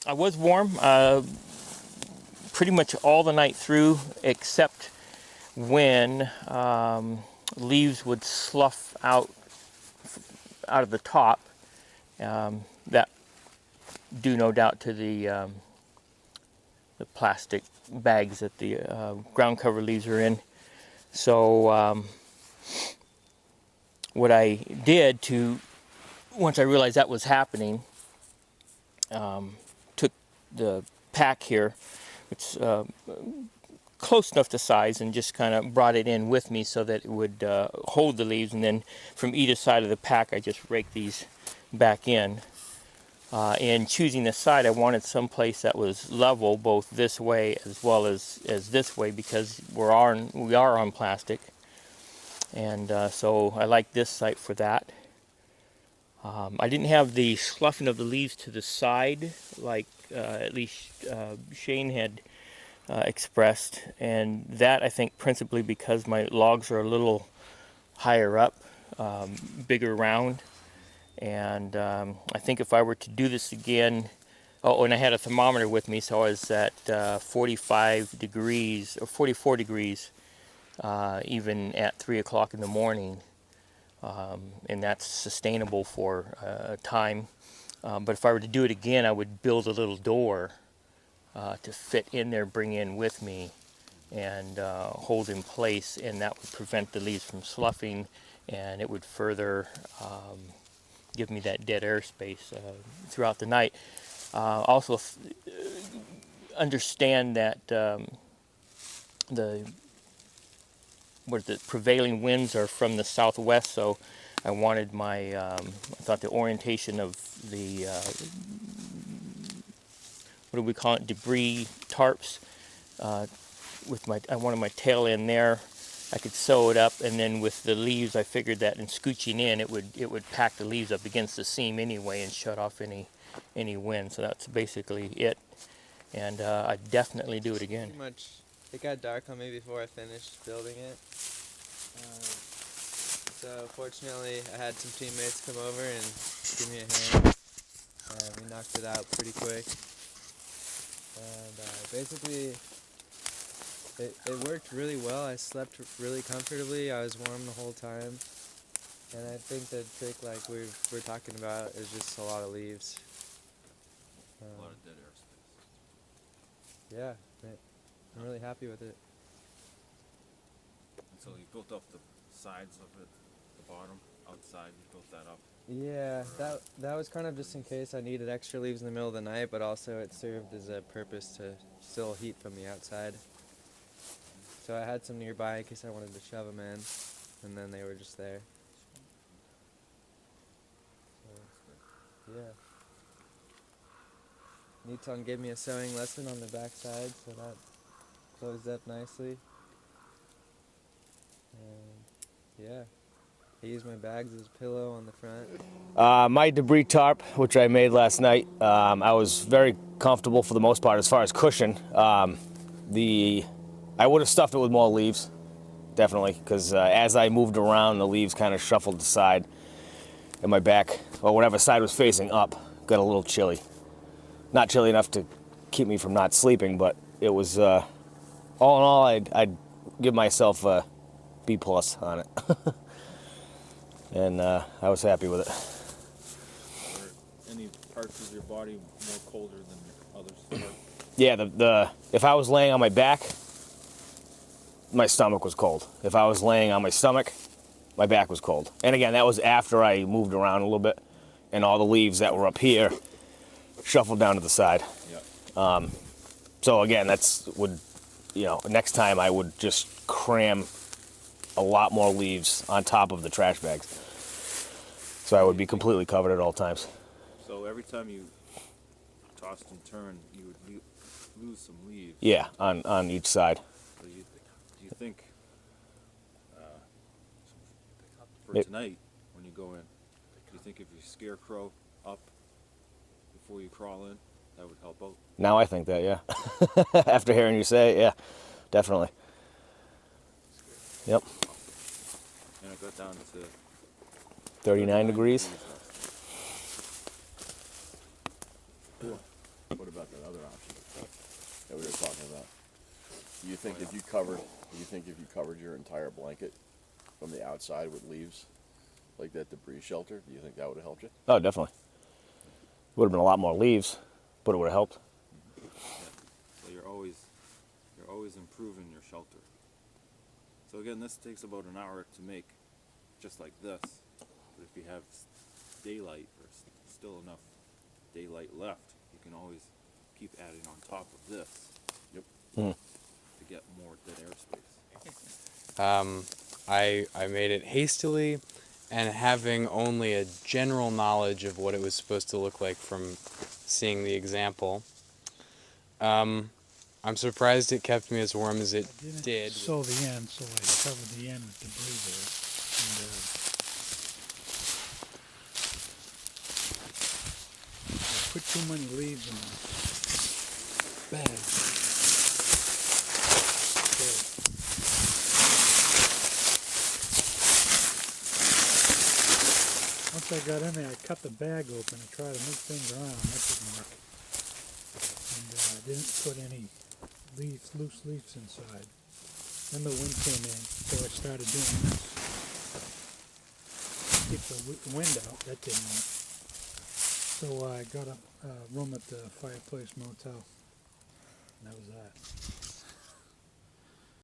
I was warm pretty much all the night through, except when leaves would slough out of the top. That due no doubt to the plastic bags that the ground cover leaves are in. So what I did once I realized that was happening, took the pack here, it's close enough to size, and just kind of brought it in with me so that it would hold the leaves, and then from either side of the pack I just rake these back in. In choosing the side, I wanted some place that was level both this way as well as this way, because we are on plastic, and so I like this site for that. I didn't have the sloughing of the leaves to the side like at least Shane had expressed, and that I think principally because my logs are a little higher up, bigger round, and I think if I were to do this again, oh, and I had a thermometer with me, so I was at 45 degrees or 44 degrees even at 3 o'clock in the morning. And that's sustainable for a time. But if I were to do it again, I would build a little door to fit in there, bring in with me, and hold in place, and that would prevent the leaves from sloughing, and it would further give me that dead air space throughout the night. Also, understand that the prevailing winds are from the southwest, so I wanted I thought the orientation of the, what do we call it, debris tarps, I wanted my tail end there. I could sew it up, and then with the leaves, I figured that in scooching in, it would pack the leaves up against the seam anyway and shut off any wind. So that's basically it, and I'd definitely do it again. Pretty much, it got dark on me before I finished building it. So fortunately, I had some teammates come over and give me a hand, and we knocked it out pretty quick. And basically, it worked really well. I slept really comfortably. I was warm the whole time. And I think the trick, like we're talking about, is just a lot of leaves. A lot of dead air space. Yeah, I'm really happy with it. And so you built up the sides of it, the bottom, outside, you built that up. Yeah, that was kind of just in case I needed extra leaves in the middle of the night, but also it served as a purpose to still heat from the outside. So I had some nearby in case I wanted to shove them in, and then they were just there. So, yeah. Niton gave me a sewing lesson on the back side, so that closed up nicely. And yeah, I used my bags as a pillow on the front. My debris tarp, which I made last night, I was very comfortable for the most part as far as cushion. I would have stuffed it with more leaves, definitely, because as I moved around, the leaves kind of shuffled aside, and my back, or whatever side was facing up, got a little chilly. Not chilly enough to keep me from not sleeping, but it was, all in all, I'd give myself a B+ on it. And I was happy with it. Are any parts of your body more colder than others? Yeah, if I was laying on my back, my stomach was cold. If I was laying on my stomach, my back was cold. And again, that was after I moved around a little bit, and all the leaves that were up here shuffled down to the side. Yeah. So again, next time I would just cram a lot more leaves on top of the trash bags, so I would be completely covered at all times. So every time you tossed and turned, you would lose some leaves. Yeah, on each side. So do you think for tonight, when you go in, do you think if you scarecrow up before you crawl in, that would help out? Now I think that, yeah. After hearing you say it, yeah, definitely. Yep. And it got down to 39 degrees. Cool. What about that other option that we were talking about? Do you think if you covered your entire blanket from the outside with leaves, like that debris shelter, do you think that would have helped you? Oh, definitely. Would have been a lot more leaves, but it would have helped. So you're always improving your shelter. So again, this takes about an hour to make, just like this. But if you have daylight or still enough daylight left, you can always keep adding on top of this. Yep. To get more dead airspace. I made it hastily, and having only a general knowledge of what it was supposed to look like from seeing the example. I'm surprised it kept me as warm as it did. Sew the end, so I covered the end with debris there. And, I put too many leaves in the bag. Once I got in there, I cut the bag open and tried to move things around. That didn't work. And I didn't put any loose leaves inside. Then the wind came in, so I started doing this. Keep the wind out. That didn't work. So I got a room at the Fireplace Motel. And that was that.